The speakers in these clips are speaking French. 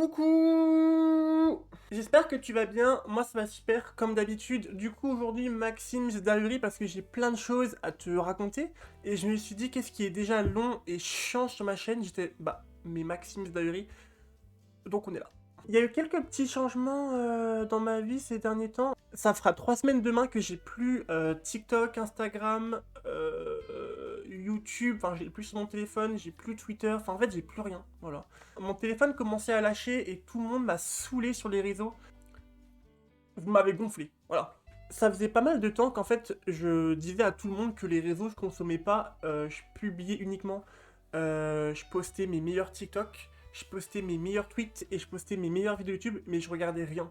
Coucou! J'espère que tu vas bien, moi ça va super comme d'habitude. Du coup aujourd'hui Maxim's Diary parce que j'ai plein de choses à te raconter. Et je me suis dit qu'est-ce qui est déjà long et chiant sur ma chaîne. J'étais mais Maxim's Diary, donc on est là. Il y a eu quelques petits changements dans ma vie ces derniers temps. Ça fera 3 semaines demain que j'ai plus TikTok, Instagram, YouTube, enfin j'ai plus sur mon téléphone, j'ai plus Twitter, enfin en fait j'ai plus rien, voilà. Mon téléphone commençait à lâcher et tout le monde m'a saoulé sur les réseaux. Vous m'avez gonflé, voilà. Ça faisait pas mal de temps qu'en fait je disais à tout le monde que les réseaux je consommais pas, je publiais uniquement, je postais mes meilleurs TikTok, je postais mes meilleurs tweets et je postais mes meilleures vidéos YouTube, mais je regardais rien.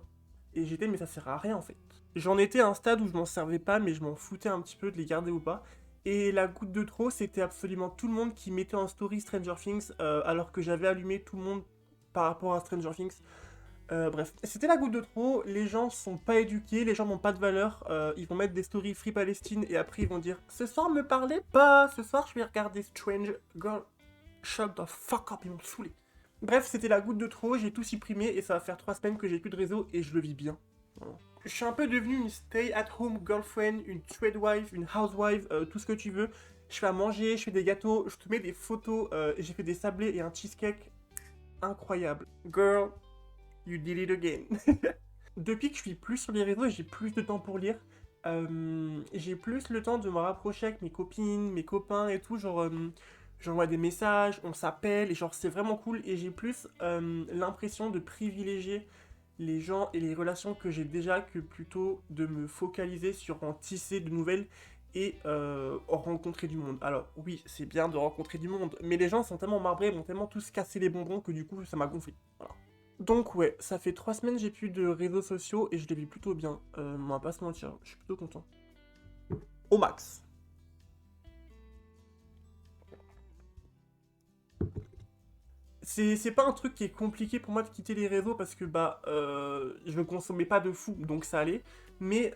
Et j'étais mais ça sert à rien en fait. J'en étais à un stade où je m'en servais pas mais je m'en foutais un petit peu de les garder ou pas. Et la goutte de trop c'était absolument tout le monde qui mettait en story Stranger Things alors que j'avais allumé tout le monde par rapport à Stranger Things. Bref, c'était la goutte de trop, les gens sont pas éduqués, les gens n'ont pas de valeur, ils vont mettre des stories Free Palestine et après ils vont dire « Ce soir me parlez pas, ce soir je vais regarder Strange Girl, shut the fuck up, ils m'ont saoulé. » Bref, c'était la goutte de trop, j'ai tout supprimé et ça va faire 3 semaines que j'ai plus de réseau et je le vis bien. Voilà. Je suis un peu devenue une stay-at-home girlfriend, une trade wife, une housewife, tout ce que tu veux. Je fais à manger, je fais des gâteaux, je te mets des photos, j'ai fait des sablés et un cheesecake incroyable. Girl, you did it again. Depuis que je suis plus sur les réseaux, j'ai plus de temps pour lire. J'ai plus le temps de me rapprocher avec mes copines, mes copains et tout. Genre, j'envoie des messages, on s'appelle, et genre, c'est vraiment cool. Et j'ai plus l'impression de privilégier les gens et les relations que j'ai déjà que plutôt de me focaliser sur en tisser de nouvelles et en rencontrer du monde. Alors, oui, c'est bien de rencontrer du monde, mais les gens sont tellement marbrés, ils m'ont tellement tous cassé les bonbons que du coup, ça m'a gonflé. Voilà. Donc ouais, ça fait 3 semaines que j'ai plus de réseaux sociaux et je les vis plutôt bien. On va pas se mentir, je suis plutôt content. Au max. C'est pas un truc qui est compliqué pour moi de quitter les réseaux parce que je consommais pas de fou donc ça allait. Mais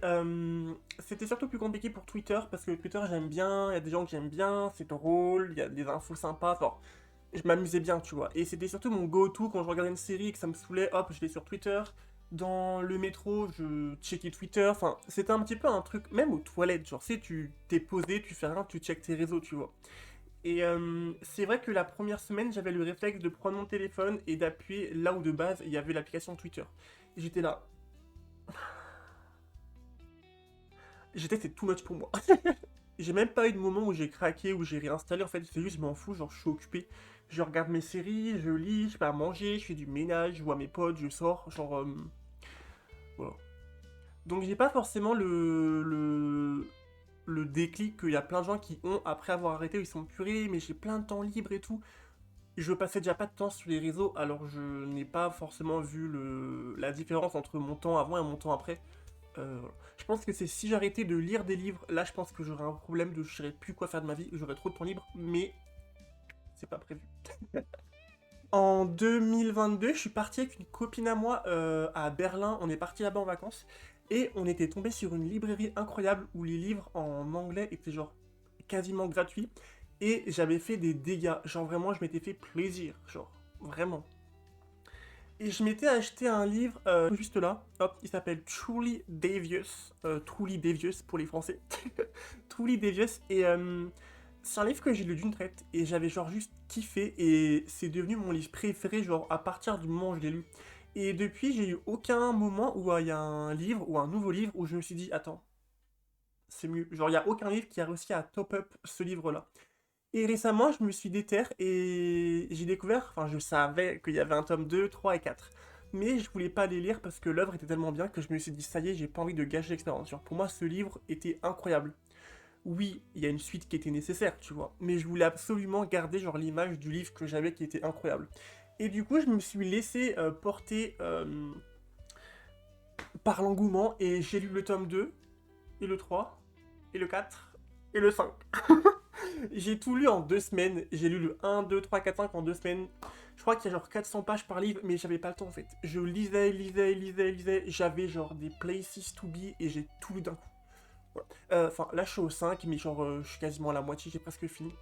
c'était surtout plus compliqué pour Twitter parce que Twitter j'aime bien, il y a des gens que j'aime bien, c'est drôle, il y a des infos sympas, enfin je m'amusais bien tu vois. Et c'était surtout mon go-to quand je regardais une série et que ça me saoulait, hop je vais sur Twitter. Dans le métro, je checkais Twitter, enfin c'était un petit peu un truc, même aux toilettes, genre si tu t'es posé, tu fais rien, tu checkes tes réseaux tu vois. Et c'est vrai que la première semaine, j'avais le réflexe de prendre mon téléphone et d'appuyer là où de base il y avait l'application Twitter. Et j'étais là. J'étais, c'est too much pour moi. J'ai même pas eu de moment où j'ai craqué, où j'ai réinstallé. En fait, c'est juste, je m'en fous, genre je suis occupé. Je regarde mes séries, je lis, je vais à manger, je fais du ménage, je vois mes potes, je sors, genre. Voilà. Donc j'ai pas forcément le déclic qu'il y a plein de gens qui ont après avoir arrêté, où ils sont purés, mais j'ai plein de temps libre et tout. Je passais déjà pas de temps sur les réseaux, alors je n'ai pas forcément vu la différence entre mon temps avant et mon temps après. Voilà. Je pense que c'est si j'arrêtais de lire des livres, là je pense que j'aurais un problème de je saurais plus quoi faire de ma vie, j'aurais trop de temps libre, mais c'est pas prévu. En 2022, je suis parti avec une copine à moi à Berlin, on est parti là-bas en vacances, et on était tombé sur une librairie incroyable où les livres en anglais étaient genre quasiment gratuits, et j'avais fait des dégâts, genre vraiment je m'étais fait plaisir, genre vraiment. Et je m'étais acheté un livre juste là, hop, il s'appelle Truly Devious pour les Français, Truly Devious, et c'est un livre que j'ai lu d'une traite, et j'avais genre juste kiffé, et c'est devenu mon livre préféré, genre à partir du moment où je l'ai lu. Et depuis, j'ai eu aucun moment où il y a un livre, ou un nouveau livre, où je me suis dit, attends, c'est mieux. Genre, il n'y a aucun livre qui a réussi à top up ce livre-là. Et récemment, je me suis déter et j'ai découvert, enfin je savais qu'il y avait un tome 2, 3 et 4. Mais je voulais pas les lire parce que l'œuvre était tellement bien que je me suis dit, ça y est, j'ai pas envie de gâcher l'expérience. Genre, pour moi, ce livre était incroyable. Oui, il y a une suite qui était nécessaire, tu vois. Mais je voulais absolument garder genre l'image du livre que j'avais qui était incroyable. Et du coup, je me suis laissé porter par l'engouement et j'ai lu le tome 2, et le 3, et le 4, et le 5. J'ai tout lu en 2 semaines. J'ai lu le 1, 2, 3, 4, 5 en 2 semaines. Je crois qu'il y a genre 400 pages par livre, mais j'avais pas le temps en fait. Je lisais, lisais, lisais, lisais. J'avais genre des places to be et j'ai tout lu d'un coup. Voilà. Enfin, là je suis au 5, mais genre je suis quasiment à la moitié, j'ai presque fini.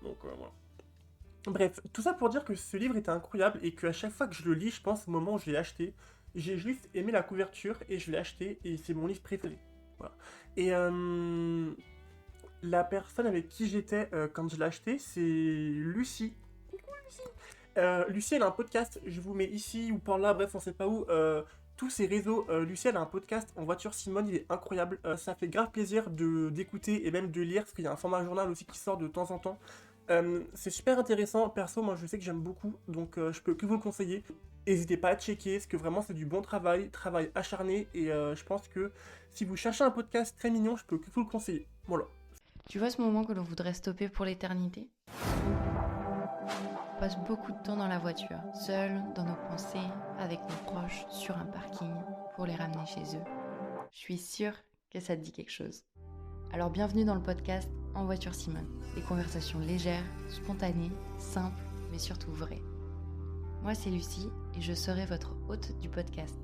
Donc voilà. Bref, tout ça pour dire que ce livre était incroyable et qu'à chaque fois que je le lis, je pense au moment où je l'ai acheté, j'ai juste aimé la couverture et je l'ai acheté et c'est mon livre préféré. Voilà. Et la personne avec qui j'étais quand je l'ai acheté, c'est Lucie. Coucou Lucie. Lucie, elle a un podcast, je vous mets ici ou par là, bref, on sait pas où. Tous ses réseaux. Lucie, elle a un podcast en voiture Simone, il est incroyable. Ça fait grave plaisir d'écouter et même de lire, parce qu'il y a un format journal aussi qui sort de temps en temps. C'est super intéressant, perso, moi je sais que j'aime beaucoup, donc je peux que vous le conseiller. N'hésitez pas à checker, parce que vraiment c'est du bon travail acharné, et je pense que si vous cherchez un podcast très mignon, je peux que vous le conseiller. Voilà. Tu vois ce moment que l'on voudrait stopper pour l'éternité ? On passe beaucoup de temps dans la voiture, seuls, dans nos pensées, avec nos proches, sur un parking, pour les ramener chez eux. Je suis sûre que ça te dit quelque chose. Alors bienvenue dans le podcast En voiture Simone. Des conversations légères, spontanées, simples, mais surtout vraies. Moi c'est Lucie et je serai votre hôte du podcast.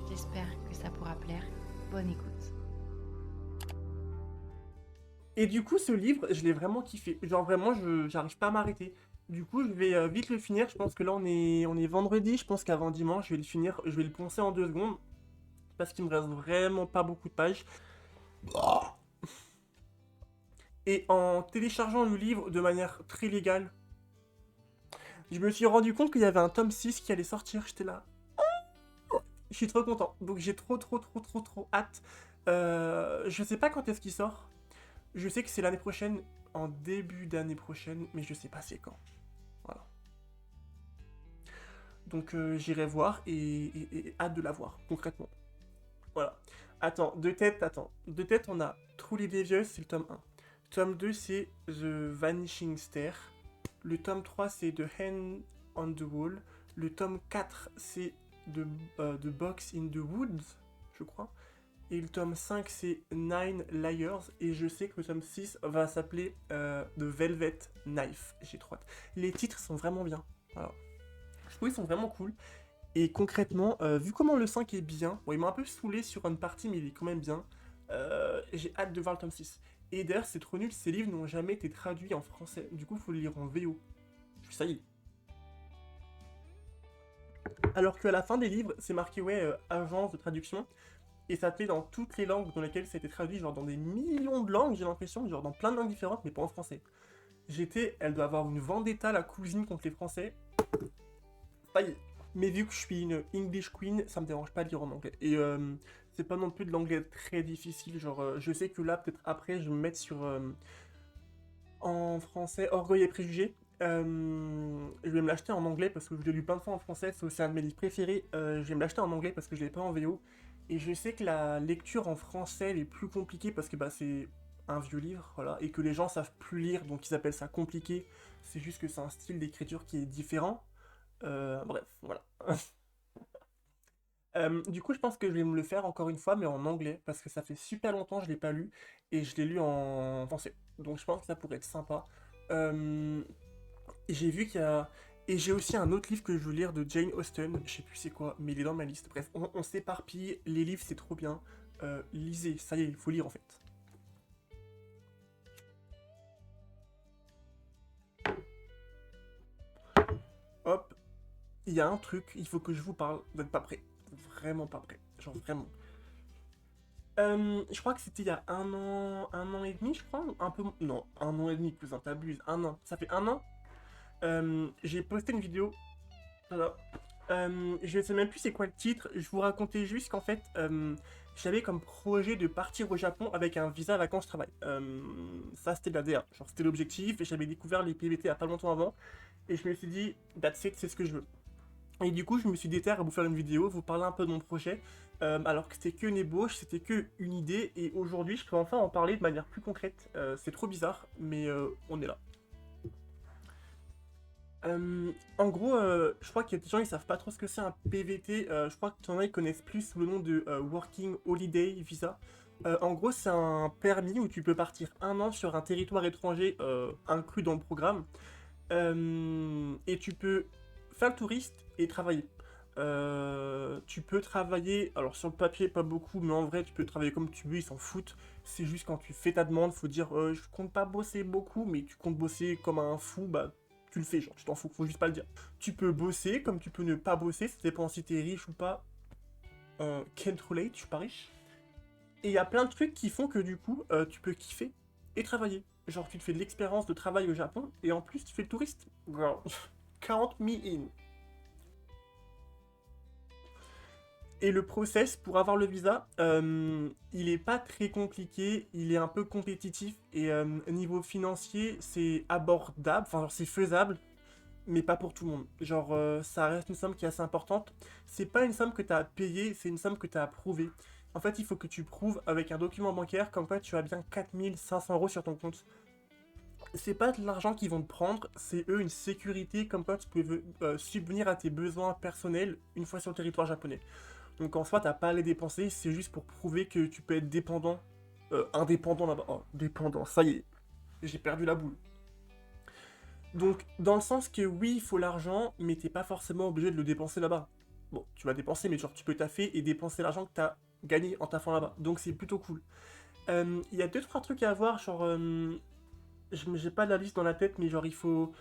J'espère que ça pourra plaire. Bonne écoute. Et du coup, ce livre, je l'ai vraiment kiffé. Genre vraiment, j'arrive pas à m'arrêter. Du coup, je vais vite le finir. Je pense que là, on est vendredi. Je pense qu'avant dimanche, je vais le finir. Je vais le poncer en 2 secondes. Parce qu'il me reste vraiment pas beaucoup de pages. Et en téléchargeant le livre de manière très légale, je me suis rendu compte qu'il y avait un tome 6 qui allait sortir. J'étais là. Je suis trop content. Donc j'ai trop hâte. Je sais pas quand est-ce qu'il sort. Je sais que c'est l'année prochaine, en début d'année prochaine, mais je sais pas c'est quand. Voilà. Donc j'irai voir et hâte de la voir, concrètement. Voilà. Attends. De tête, on a Truly Devious, c'est le tome 1. Tome 2, c'est The Vanishing Stair. Le tome 3, c'est The Hand on the Wall. Le tome 4, c'est The Box in the Woods, je crois. Et le tome 5, c'est Nine Layers. Et je sais que le tome 6 va s'appeler The Velvet Knife. J'ai trop hâte. Les titres sont vraiment bien. Voilà. Je trouve qu'ils sont vraiment cool. Et concrètement, vu comment le 5 est bien, bon, il m'a un peu saoulé sur une partie, mais il est quand même bien. J'ai hâte de voir le tome 6. Et d'ailleurs, c'est trop nul, ces livres n'ont jamais été traduits en français. Du coup, il faut le lire en VO. Ça y est. Alors qu'à la fin des livres, c'est marqué, ouais, agence de traduction. Et ça te met dans toutes les langues dans lesquelles ça a été traduit, genre dans des millions de langues, j'ai l'impression, genre dans plein de langues différentes, mais pas en français. Elle doit avoir une vendetta, la cousine, contre les Français. Ça y est. Mais vu que je suis une English Queen, ça me dérange pas de lire en anglais. Et c'est pas non plus de l'anglais très difficile, genre je sais que là, peut-être après, je vais me mettre sur, en français, Orgueil et Préjugés. Je vais me l'acheter en anglais parce que je l'ai lu plein de fois en français, c'est aussi un de mes livres préférés. Je vais me l'acheter en anglais parce que je l'ai pas en VO. Et je sais que la lecture en français elle est plus compliquée parce que bah, c'est un vieux livre, voilà, et que les gens savent plus lire, donc ils appellent ça compliqué. C'est juste que c'est un style d'écriture qui est différent. Bref, voilà. Du coup, je pense que je vais me le faire encore une fois, mais en anglais, parce que ça fait super longtemps que je l'ai pas lu, et je l'ai lu en français. Donc je pense que ça pourrait être sympa. Euh, j'ai vu qu'il y a... Et j'ai aussi un autre livre que je veux lire de Jane Austen, je sais plus c'est quoi, mais il est dans ma liste. Bref, on s'éparpille, les livres c'est trop bien. Lisez, ça y est, il faut lire en fait. Hop, il y a un truc, il faut que je vous parle, vous n'êtes pas prêts. Vraiment pas prêts, genre vraiment. Je crois que c'était il y a un an et demi, je crois, un peu... Non, un an et demi, cousin, t'abuses, un an. Ça fait un an. J'ai posté une vidéo. Voilà. Je sais même plus c'est quoi le titre. Je vous racontais juste qu'en fait, j'avais comme projet de partir au Japon avec un visa vacances-travail. Ça, c'était la DA. Genre, c'était l'objectif. Et j'avais découvert les PVT il y a pas longtemps avant. Et je me suis dit, that's it, c'est ce que je veux. Et du coup, je me suis déterré à vous faire une vidéo, vous parler un peu de mon projet. Alors que c'était que une ébauche, c'était que une idée. Et aujourd'hui, je peux enfin en parler de manière plus concrète. C'est trop bizarre, mais on est là. En gros, je crois qu'il y a des gens qui savent pas trop ce que c'est un PVT. Je crois que y en a qui connaissent plus sous le nom de Working Holiday Visa. En gros, c'est un permis où tu peux partir un an sur un territoire étranger inclus dans le programme. Et tu peux faire le touriste et travailler. Tu peux travailler, alors sur le papier pas beaucoup, mais en vrai tu peux travailler comme tu veux, ils s'en foutent. C'est juste quand tu fais ta demande, faut dire je compte pas bosser beaucoup, mais tu comptes bosser comme un fou, bah tu le fais, genre, tu t'en fous, faut juste pas le dire. Tu peux bosser, comme tu peux ne pas bosser, ça dépend si t'es riche ou pas. Can't relate, je suis pas riche. Et il y a plein de trucs qui font que du coup, tu peux kiffer et travailler. Genre, tu te fais de l'expérience de travail au Japon, et en plus, tu fais le touriste. Girl, count me in. Et le process pour avoir le visa, il est pas très compliqué, il est un peu compétitif, et niveau financier, c'est abordable, enfin, genre, c'est faisable, mais pas pour tout le monde. Genre, ça reste une somme qui est assez importante. C'est pas une somme que tu as à payer, c'est une somme que tu as à prouver. En fait, il faut que tu prouves avec un document bancaire comme quoi tu as bien 4 500 € sur ton compte. C'est pas de l'argent qu'ils vont te prendre, c'est eux une sécurité comme quoi tu peux subvenir à tes besoins personnels une fois sur le territoire japonais. Donc en soi, t'as pas à les dépenser, c'est juste pour prouver que tu peux être dépendant, indépendant là-bas. Oh, dépendant, ça y est, j'ai perdu la boule. Donc, dans le sens que oui, il faut l'argent, mais t'es pas forcément obligé de le dépenser là-bas. Bon, tu vas dépenser, mais genre tu peux taffer et dépenser l'argent que t'as gagné en taffant là-bas. Donc c'est plutôt cool. Il y a deux, trois trucs à voir, genre, j'ai pas la liste dans la tête, mais genre il faut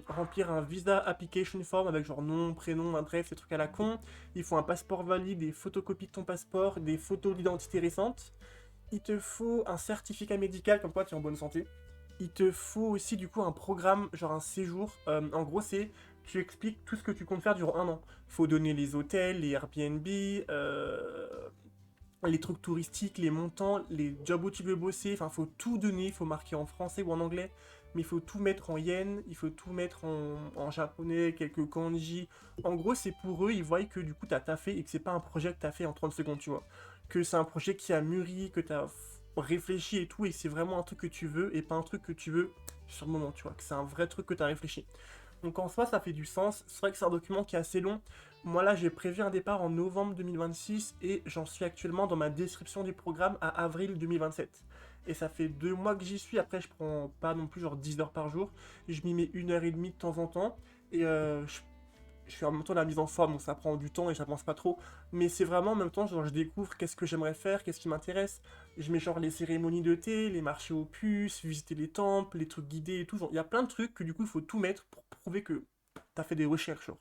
remplir un visa application form avec genre nom, prénom, adresse, ces trucs à la con. Il faut un passeport valide, des photocopies de ton passeport, des photos d'identité récentes. Il te faut un certificat médical comme quoi tu es en bonne santé. Il te faut aussi du coup un programme, genre un séjour. En gros, c'est tu expliques tout ce que tu comptes faire durant un an. Faut donner les hôtels, les Airbnb, les trucs touristiques, les montants, les jobs où tu veux bosser. Enfin, faut tout donner. Il faut marquer en français ou en anglais. Mais il faut tout mettre en yen, il faut tout mettre en japonais, quelques kanji. En gros, c'est pour eux, ils voient que du coup, t'as taffé et que c'est pas un projet que t'as fait en 30 secondes, tu vois. Que c'est un projet qui a mûri, que t'as réfléchi et tout, et c'est vraiment un truc que tu veux, et pas un truc que tu veux sur le moment, tu vois. Que c'est un vrai truc que t'as réfléchi. Donc en soi, ça fait du sens. C'est vrai que c'est un document qui est assez long. Moi là, j'ai prévu un départ en novembre 2026, et j'en suis actuellement dans ma description du programme à avril 2027. Et ça fait 2 mois que j'y suis. Après, je prends pas non plus genre 10 heures par jour. Je m'y mets 1 heure et demie de temps en temps. Et je fais en même temps la mise en forme, donc ça prend du temps et j'avance pas trop. Mais c'est vraiment en même temps, genre je découvre qu'est-ce que j'aimerais faire, qu'est-ce qui m'intéresse. Je mets genre les cérémonies de thé, les marchés aux puces, visiter les temples, les trucs guidés et tout. Genre, il y a plein de trucs que du coup il faut tout mettre pour prouver que t'as fait des recherches. Genre.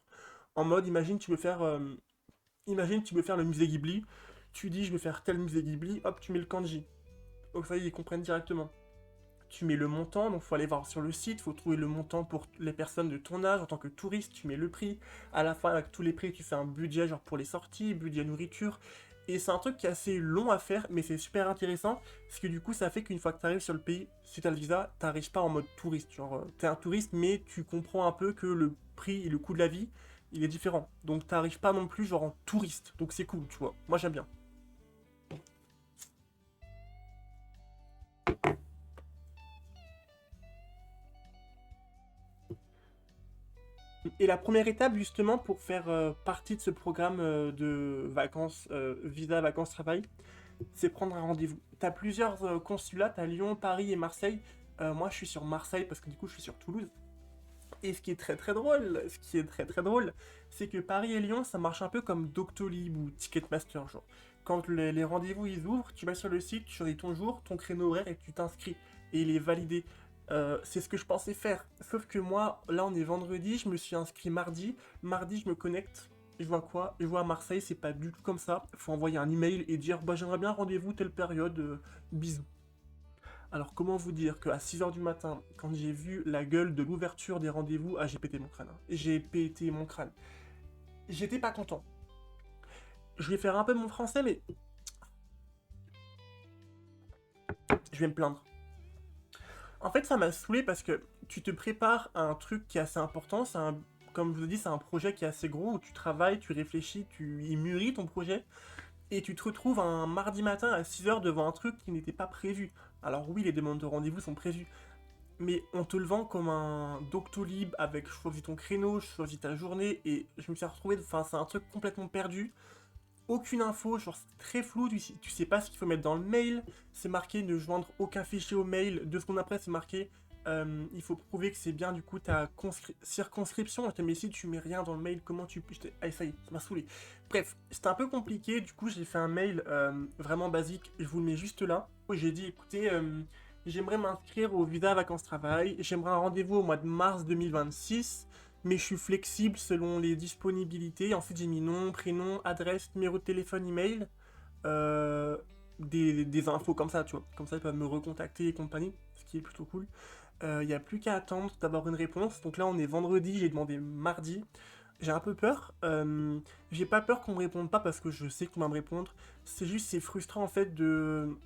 En mode, imagine tu veux faire le musée Ghibli. Tu dis je veux faire tel musée Ghibli, hop, tu mets le kanji. Donc ça y est, ils comprennent directement. Tu mets le montant, donc il faut aller voir sur le site, il faut trouver le montant pour les personnes de ton âge en tant que touriste, tu mets le prix. À la fin, avec tous les prix, tu fais un budget genre pour les sorties, budget nourriture. Et c'est un truc qui est assez long à faire, mais c'est super intéressant, parce que du coup, ça fait qu'une fois que tu arrives sur le pays, si tu as le visa, t'arrives pas en mode touriste. Genre, t'es un touriste, mais tu comprends un peu que le prix et le coût de la vie, il est différent. Donc t'arrives pas non plus genre en touriste. Donc c'est cool, tu vois. Moi j'aime bien. Et la première étape, justement, pour faire partie de ce programme de vacances, visa vacances-travail, c'est prendre un rendez-vous. T'as plusieurs consulats, t'as Lyon, Paris et Marseille. Moi, je suis sur Marseille parce que du coup, je suis sur Toulouse. Et ce qui est très drôle, c'est que Paris et Lyon, ça marche un peu comme Doctolib ou Ticketmaster, genre. Quand les rendez-vous ils ouvrent, tu vas sur le site, tu choisis ton jour, ton créneau horaire et tu t'inscris. Et il est validé. C'est ce que je pensais faire. Sauf que moi, là on est vendredi, je me suis inscrit mardi. Mardi, je me connecte. Je vois quoi? Je vois à Marseille, c'est pas du tout comme ça. Faut envoyer un email et dire bah j'aimerais bien un rendez-vous telle période, bisous. Alors comment vous dire qu'à 6 heures du matin, quand j'ai vu la gueule de l'ouverture des rendez-vous, ah j'ai pété mon crâne. Hein. J'ai pété mon crâne. J'étais pas content. Je vais faire un peu mon français, mais je vais me plaindre. En fait, ça m'a saoulé parce que tu te prépares à un truc qui est assez important. Comme je vous ai dit, c'est un projet qui est assez gros où tu travailles, tu réfléchis, tu y mûris ton projet. Et tu te retrouves un mardi matin à 6 heures devant un truc qui n'était pas prévu. Alors oui, les demandes de rendez-vous sont prévues. Mais on te le vend comme un Doctolib avec choisis ton créneau, choisis ta journée. Et je me suis retrouvé, enfin c'est un truc complètement perdu. Aucune info, genre c'est très flou, tu sais pas ce qu'il faut mettre dans le mail, c'est marqué ne joindre aucun fichier au mail, 2 secondes après c'est marqué il faut prouver que c'est bien du coup ta circonscription, mais si tu mets rien dans le mail, comment tu... Ah ça y est, ça m'a saoulé. Bref, c'était un peu compliqué, du coup j'ai fait un mail vraiment basique, je vous le mets juste là, où j'ai dit écoutez, J'aimerais m'inscrire au visa vacances-travail. J'aimerais un rendez-vous au mois de mars 2026. Mais je suis flexible selon les disponibilités. Ensuite, j'ai mis nom, prénom, adresse, numéro de téléphone, email. euh, des infos comme ça, tu vois. Comme ça, ils peuvent me recontacter et compagnie, ce qui est plutôt cool. Il n'y a plus qu'à attendre d'avoir une réponse. Donc là, on est vendredi, j'ai demandé mardi. J'ai un peu peur. J'ai pas peur qu'on me réponde pas parce que je sais qu'on va me répondre. C'est juste, c'est frustrant en fait de.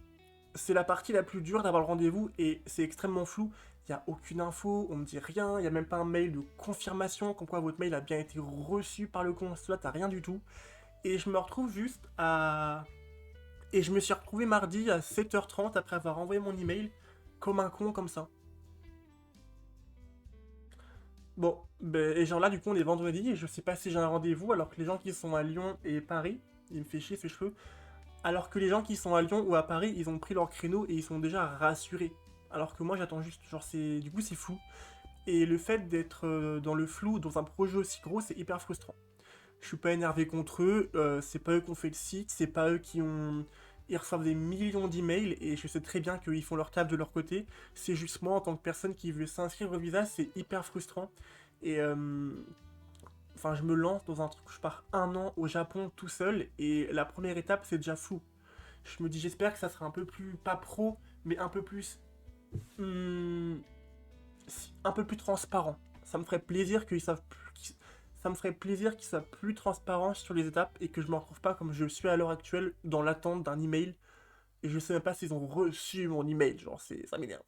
C'est la partie la plus dure d'avoir le rendez-vous et c'est extrêmement flou. Il n'y a aucune info, on me dit rien, il n'y a même pas un mail de confirmation comme quoi votre mail a bien été reçu par le consulat, t'as rien du tout. Et je me retrouve juste à. Et je me suis retrouvé mardi à 7h30 après avoir envoyé mon email comme un con comme ça. Bon, ben, et genre là, du coup, on est vendredi et je sais pas si j'ai un rendez-vous alors que les gens qui sont à Lyon et Paris, il me fait chier ces cheveux, alors que les gens qui sont à Lyon ou à Paris, ils ont pris leur créneau et ils sont déjà rassurés. Alors que moi, j'attends juste, genre, c'est. Du coup, c'est fou. Et le fait d'être dans le flou, dans un projet aussi gros, c'est hyper frustrant. Je suis pas énervé contre eux, c'est pas eux qui ont fait le site, c'est pas eux qui ont. Ils reçoivent des millions d'emails et je sais très bien qu'ils font leur taf de leur côté. C'est juste moi, en tant que personne qui veut s'inscrire au visa, c'est hyper frustrant. Et enfin, je me lance dans un truc où je pars un an au Japon tout seul et la première étape, c'est déjà flou. Je me dis, j'espère que ça sera un peu plus, pas pro, mais un peu plus. hum, un peu plus transparent. Ça me ferait plaisir qu'ils savent plus. Ça me ferait plaisir qu'ils soient plus transparents sur les étapes et que je me retrouve pas comme je suis à l'heure actuelle dans l'attente d'un email et je sais même pas s'ils ont reçu mon email, genre ça m'énerve.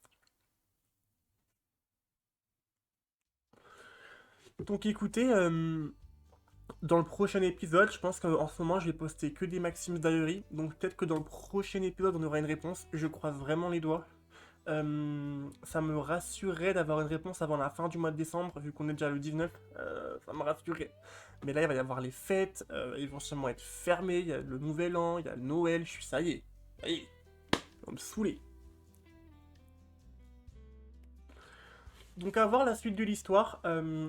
Donc écoutez, dans le prochain épisode, je pense qu'en ce moment je vais poster que des maximes d'Aerie, donc peut-être que dans le prochain épisode on aura une réponse, je croise vraiment les doigts. Ça me rassurerait d'avoir une réponse avant la fin du mois de décembre, vu qu'on est déjà le 19, ça me rassurerait. Mais là, il va y avoir les fêtes, ils vont sûrement être fermés, il y a le nouvel an, il y a Noël, ça y est, on va me saouler. Donc à voir la suite de l'histoire,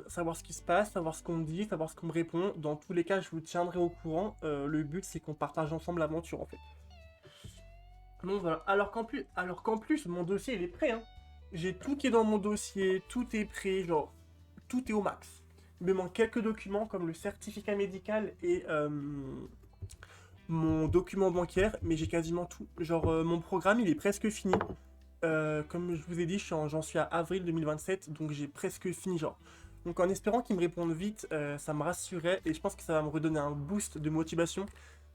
savoir ce qui se passe, savoir ce qu'on me dit, savoir ce qu'on me répond. Dans tous les cas, je vous tiendrai au courant. Le but, c'est qu'on partage ensemble l'aventure, en fait. Donc voilà. Alors qu'en plus, mon dossier, il est prêt, hein. J'ai tout qui est dans mon dossier, tout est prêt, genre, tout est au max. Il me manque quelques documents comme le certificat médical et mon document bancaire, mais j'ai quasiment tout. Genre, mon programme, il est presque fini. Comme je vous ai dit, j'en suis à avril 2027, donc j'ai presque fini, genre. Donc en espérant qu'ils me répondent vite, ça me rassurait et je pense que ça va me redonner un boost de motivation,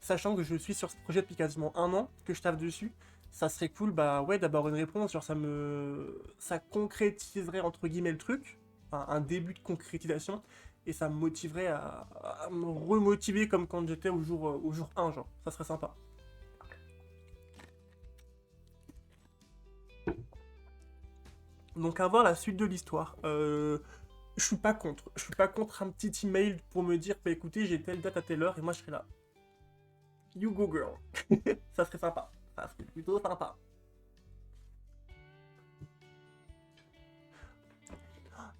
sachant que je suis sur ce projet depuis quasiment un an, que je taffe dessus. Ça serait cool, bah ouais, d'avoir une réponse, genre ça concrétiserait entre guillemets le truc, enfin, un début de concrétisation, et ça me motiverait à me remotiver comme quand j'étais au jour 1, genre. Ça serait sympa. Donc à voir la suite de l'histoire. Je suis pas contre. Je suis pas contre un petit email pour me dire, bah écoutez, j'ai telle date à telle heure et moi je serai là. You go girl. Ça serait sympa. Ça serait plutôt sympa.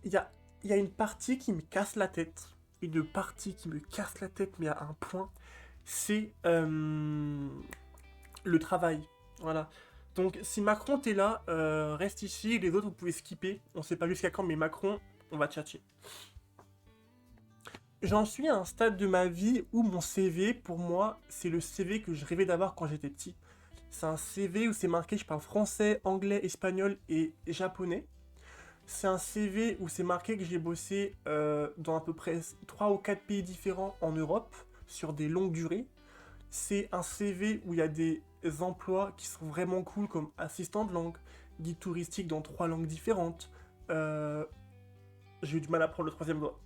Il y a, il y a une partie qui me casse la tête. Une partie qui me casse la tête, mais à un point. C'est le travail. Voilà. Donc si Macron t'es là, reste ici. Les autres, vous pouvez skipper. On sait pas jusqu'à quand, mais Macron, on va tchatcher. J'en suis à un stade de ma vie où mon CV, pour moi, c'est le CV que je rêvais d'avoir quand j'étais petit. C'est un CV où c'est marqué je parle français, anglais, espagnol et japonais. C'est un CV où c'est marqué que j'ai bossé dans à peu près 3 ou 4 pays différents en Europe sur des longues durées. C'est un CV où il y a des emplois qui sont vraiment cool comme assistant de langue, guide touristique dans 3 langues différentes. Euh, j'ai eu du mal à prendre le troisième doigt.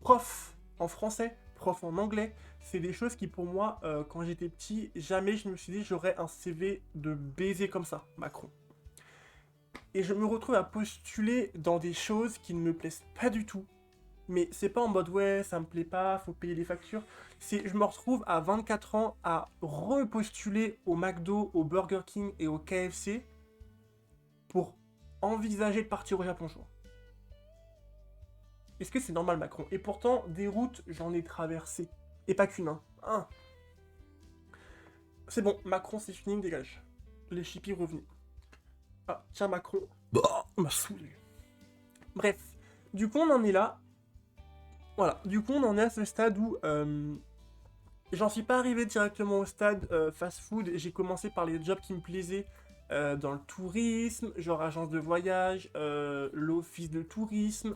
Prof en français, prof en anglais, c'est des choses qui pour moi, quand j'étais petit, jamais je me suis dit j'aurais un CV de baiser comme ça, Macron. Et je me retrouve à postuler dans des choses qui ne me plaisent pas du tout. Mais c'est pas en mode ouais, ça me plaît pas, faut payer les factures. C'est je me retrouve à 24 ans à repostuler au McDo, au Burger King et au KFC pour envisager de partir au Japon, je vois. Est-ce que c'est normal, Macron? Et pourtant, des routes, j'en ai traversé. Et pas qu'une, hein. Un. C'est bon, Macron, c'est fini, il me dégage. Les chippies revenus. Ah, tiens, Macron. Bah, on m'a saoulé. Bref, du coup, on en est là. Voilà, du coup, on en est à ce stade où j'en suis pas arrivé directement au stade fast-food. J'ai commencé par les jobs qui me plaisaient dans le tourisme, genre agence de voyage, l'office de tourisme,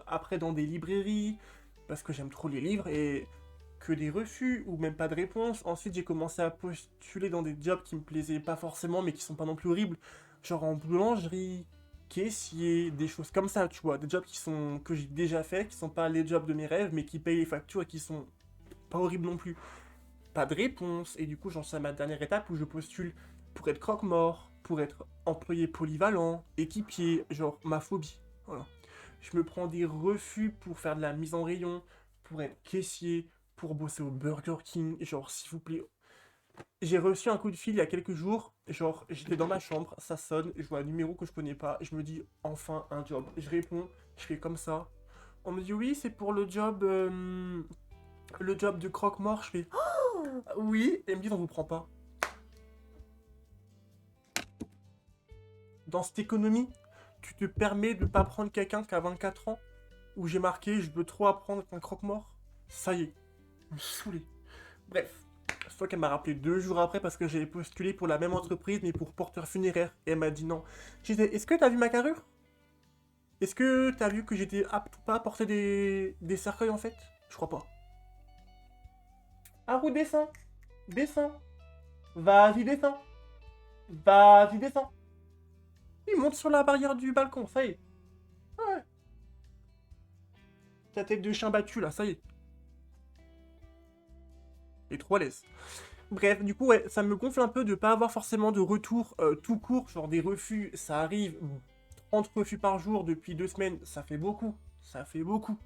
après dans des librairies, parce que j'aime trop les livres et que des refus ou même pas de réponse. Ensuite, j'ai commencé à postuler dans des jobs qui me plaisaient pas forcément, mais qui sont pas non plus horribles, genre en boulangerie, caissier, des choses comme ça, tu vois, des jobs que j'ai déjà fait, qui sont pas les jobs de mes rêves, mais qui payent les factures et qui sont pas horribles non plus. Pas de réponse, et du coup, j'en suis à ma dernière étape où je postule pour être croque-mort, pour être employé polyvalent, équipier, genre ma phobie. Voilà. Je me prends des refus pour faire de la mise en rayon, pour être caissier, pour bosser au Burger King, genre s'il vous plaît. J'ai reçu un coup de fil il y a quelques jours, genre j'étais dans ma chambre, ça sonne, je vois un numéro que je connais pas, je me dis enfin un job. Je réponds, je fais comme ça. On me dit oui, c'est pour le job de croque-mort. Je fais oh, oui, et elle me dit on vous prend pas. Dans cette économie, tu te permets de pas prendre quelqu'un qui a 24 ans, où j'ai marqué je veux trop apprendre avec un croque-mort. Ça y est, me saoulé. Bref, c'est toi qu'elle m'a rappelé 2 jours après parce que j'avais postulé pour la même entreprise mais pour porteur funéraire. Et elle m'a dit non. Je disais, est-ce que t'as vu ma carrure? Est-ce que t'as vu que j'étais apte ou pas à porter des cercueils en fait? Je crois pas. Haru, descends. Descends. Vas-y, descends. Vas-y, descends. Il monte sur la barrière du balcon, ça y est. Ouais. Ta tête de chien battu là, ça y est. Il est trop à l'aise. Bref, du coup, ouais, ça me gonfle un peu de pas avoir forcément de retour tout court, genre des refus, ça arrive. 30 refus par jour depuis 2 semaines, ça fait beaucoup. Ça fait beaucoup.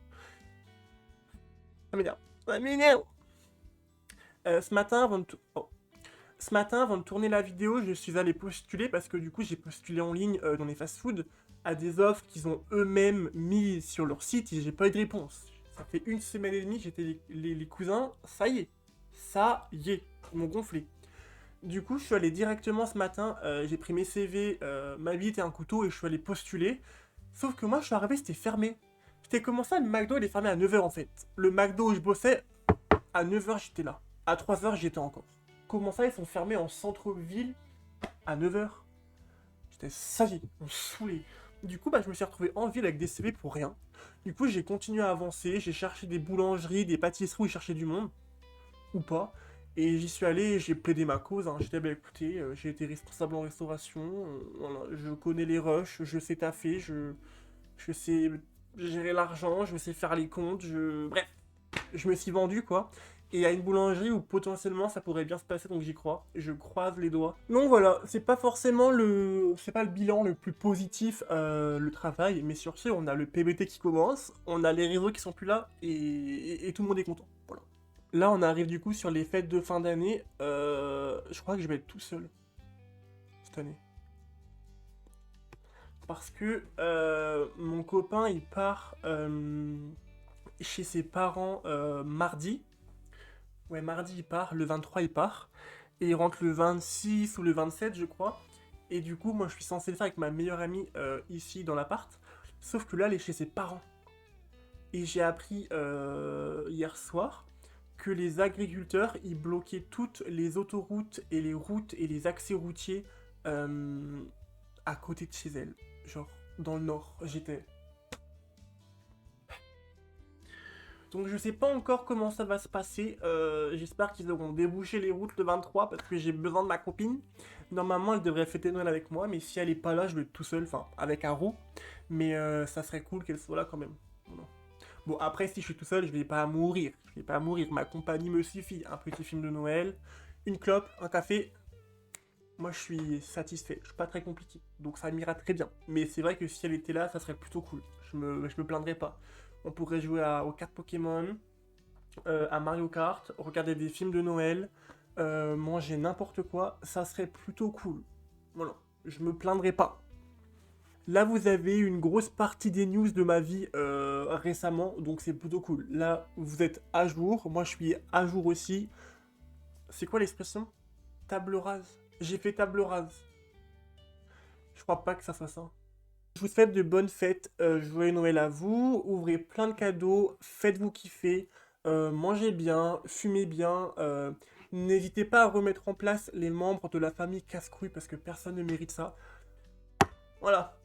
Ça m'énerve. Ça m'énerve. Ce matin, Ce matin, avant de tourner la vidéo, je suis allé postuler parce que du coup, j'ai postulé en ligne dans les fast-foods à des offres qu'ils ont eux-mêmes mis sur leur site et j'ai pas eu de réponse. Ça fait 1 semaine et demie, j'étais les cousins, ça y est. Ça y est, ils m'ont gonflé. Du coup, je suis allé directement ce matin, j'ai pris mes CV, ma bite et un couteau et je suis allé postuler. Sauf que moi, je suis arrivé, c'était fermé. J'étais commencé, le McDo, il est fermé à 9h en fait. Le McDo où je bossais, à 9h, j'étais là. À 3h, j'y étais encore. Comment ça, ils sont fermés en centre-ville à 9h? J'étais ça y est, on me saoulait. Du coup, bah, je me suis retrouvé en ville avec des CV pour rien. Du coup, j'ai continué à avancer, j'ai cherché des boulangeries, des pâtisseries où je cherchais du monde, ou pas. Et j'y suis allé, j'ai plaidé ma cause, hein. J'étais, bah écoutez, j'ai été responsable en restauration, voilà, je connais les rushs, je sais taffer, je sais gérer l'argent, je sais faire les comptes, bref, je me suis vendu quoi. Et il y a une boulangerie où potentiellement ça pourrait bien se passer, donc j'y crois. Je croise les doigts. Donc voilà, c'est pas forcément c'est pas le bilan le plus positif, le travail, mais sur ce, on a le PBT qui commence, on a les réseaux qui sont plus là, et tout le monde est content. Voilà. Là, on arrive du coup sur les fêtes de fin d'année. Je crois que je vais être tout seul cette année. Parce que mon copain, il part chez ses parents mardi. Ouais, mardi, il part. Le 23, il part. Et il rentre le 26 ou le 27, je crois. Et du coup, moi, je suis censé le faire avec ma meilleure amie ici dans l'appart. Sauf que là, elle est chez ses parents. Et j'ai appris hier soir que les agriculteurs, ils bloquaient toutes les autoroutes et les routes et les accès routiers à côté de chez elle. Genre, dans le nord, j'étais. Donc je sais pas encore comment ça va se passer. J'espère qu'ils auront débouché les routes le 23 parce que j'ai besoin de ma copine. Normalement, elle devrait fêter Noël avec moi, mais si elle est pas là, je vais être tout seul, enfin avec Haru. Mais ça serait cool qu'elle soit là quand même. Voilà. Bon, après, si je suis tout seul, je vais pas mourir. Je vais pas mourir. Ma compagnie me suffit. Un petit film de Noël, une clope, un café. Moi, je suis satisfait. Je suis pas très compliqué. Donc ça m'ira très bien. Mais c'est vrai que si elle était là, ça serait plutôt cool. Je me plaindrais pas. On pourrait jouer aux cartes Pokémon, à Mario Kart, regarder des films de Noël, manger n'importe quoi. Ça serait plutôt cool. Voilà. Je me plaindrais pas. Là, vous avez une grosse partie des news de ma vie récemment, donc c'est plutôt cool. Là, vous êtes à jour, moi je suis à jour aussi. C'est quoi l'expression? Table rase. J'ai fait table rase. Je crois pas que ça soit ça. Je vous souhaite de bonnes fêtes, joyeux Noël à vous, ouvrez plein de cadeaux, faites-vous kiffer, mangez bien, fumez bien, n'hésitez pas à remettre en place les membres de la famille casse-couille parce que personne ne mérite ça. Voilà,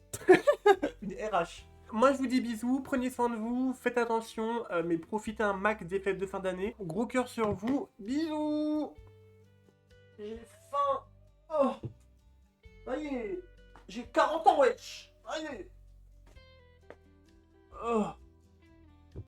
une RH. Moi je vous dis bisous, prenez soin de vous, faites attention, mais profitez un max des fêtes de fin d'année. Gros cœur sur vous, bisous. J'ai faim. Oh, ça y est, j'ai 40 ans wesh. Allez. Oh.